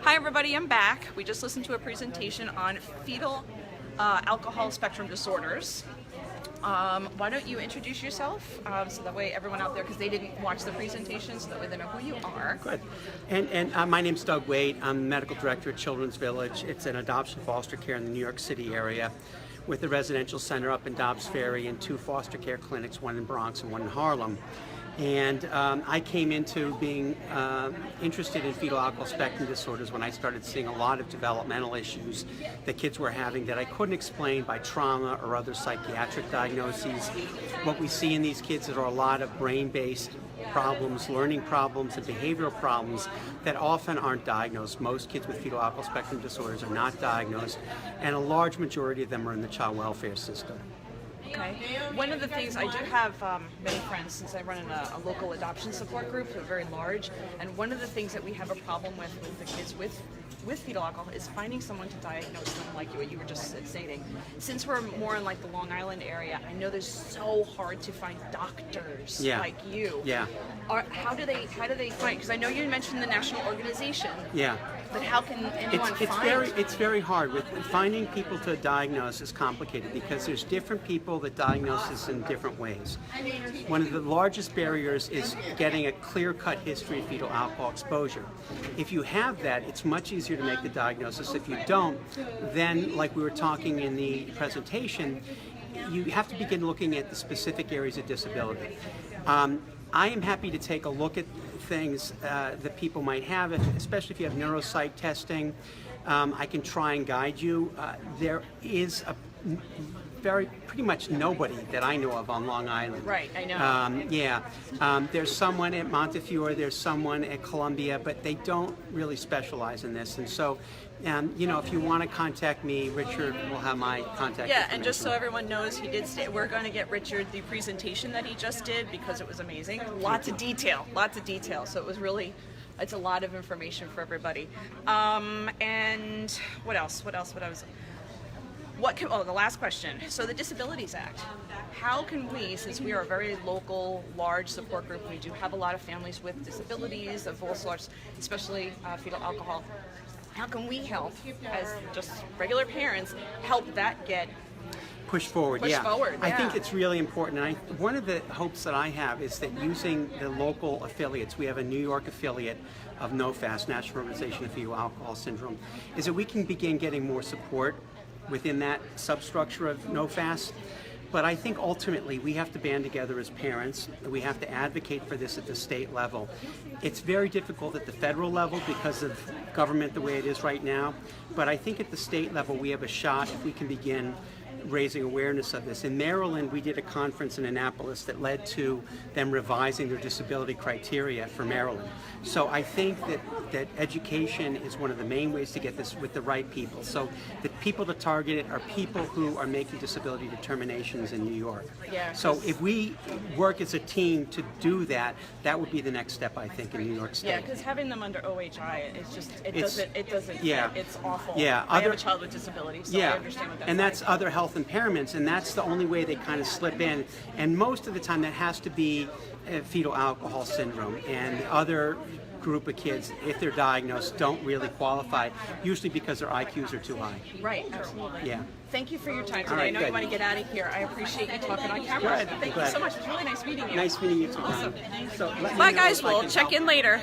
Hi everybody, I'm back. We just listened to a presentation on fetal alcohol spectrum disorders. Why don't you introduce yourself so that way everyone out there, because they didn't watch the presentation, so that way they know who you are. Good. And my name's Doug Waite. I'm the medical director at Children's Village. It's an adoption foster care in the New York City area with a residential center up in Dobbs Ferry and 2 foster care clinics, one in Bronx and one in Harlem. And I came into being interested in fetal alcohol spectrum disorders when I started seeing a lot of developmental issues that kids were having that I couldn't explain by trauma or other psychiatric diagnoses. What we see in these kids are a lot of brain-based problems, learning problems, and behavioral problems that often aren't diagnosed. Most kids with fetal alcohol spectrum disorders are not diagnosed, and a large majority of them are in the child welfare system. Okay. One of the things, I do have many friends, since I run in a local adoption support group, they're very large, and one of the things that we have a problem with the kids with fetal alcohol is finding someone to diagnose them, like what you were just stating. Since we're more in like the Long Island area, I know there's so hard to find doctors like you. Yeah. How do they find? Because I know you mentioned the national organization. Yeah. But how can anyone find? It's very hard. With finding people to diagnose is complicated because there's different people that diagnose this in different ways. One of the largest barriers is getting a clear-cut history of fetal alcohol exposure. If you have that, it's much easier to make the diagnosis. If you don't, then, like we were talking in the presentation, you have to begin looking at the specific areas of disability. I am happy to take a look at things that people might have, especially if you have neuropsych testing. I can try and guide you. There is pretty much nobody that I know of on Long Island. Right, I know. There's someone at Montefiore, there's someone at Columbia, but they don't really specialize in this. And so, if you want to contact me, Richard will have my contact information. And just so everyone knows, he did say we're going to get Richard the presentation that he just did because it was amazing. Lots of detail. So it was really, it's a lot of information for everybody. And what else? The last question. So the Disabilities Act. How can we, since we are a very local, large support group, we do have a lot of families with disabilities of all sorts, especially fetal alcohol, how can we help, as just regular parents, help that get pushed forward? I think it's really important. And one of the hopes that I have is that using the local affiliates, we have a New York affiliate of FASD, National Organization of Fetal Alcohol Syndrome, is that we can begin getting more support within that substructure of FASD. But I think ultimately we have to band together as parents. We have to advocate for this at the state level. It's very difficult at the federal level because of government the way it is right now. But I think at the state level we have a shot if we can begin raising awareness of this. In Maryland, we did a conference in Annapolis that led to them revising their disability criteria for Maryland. So I think that education is one of the main ways to get this with the right people. So the people to target it are people who are making disability determinations in New York. So if we work as a team to do that, that would be the next step, I think, in New York State. Yeah, because having them under OHI, it doesn't yeah. fit. It's awful. Yeah. I have a child with disability, so I understand what that's and that's like. other health impairments, and that's the only way they kind of slip in. And most of the time that has to be fetal alcohol syndrome, and the other group of kids, if they're diagnosed, don't really qualify, usually because their IQs are too high. Right, absolutely. Yeah. Thank you for your time today. Right, I know good. you want to get out of here. I appreciate you talking on camera. Good. Thank you so much. It was really nice meeting you. Nice meeting you too. Awesome. So Bye guys, we'll check in later.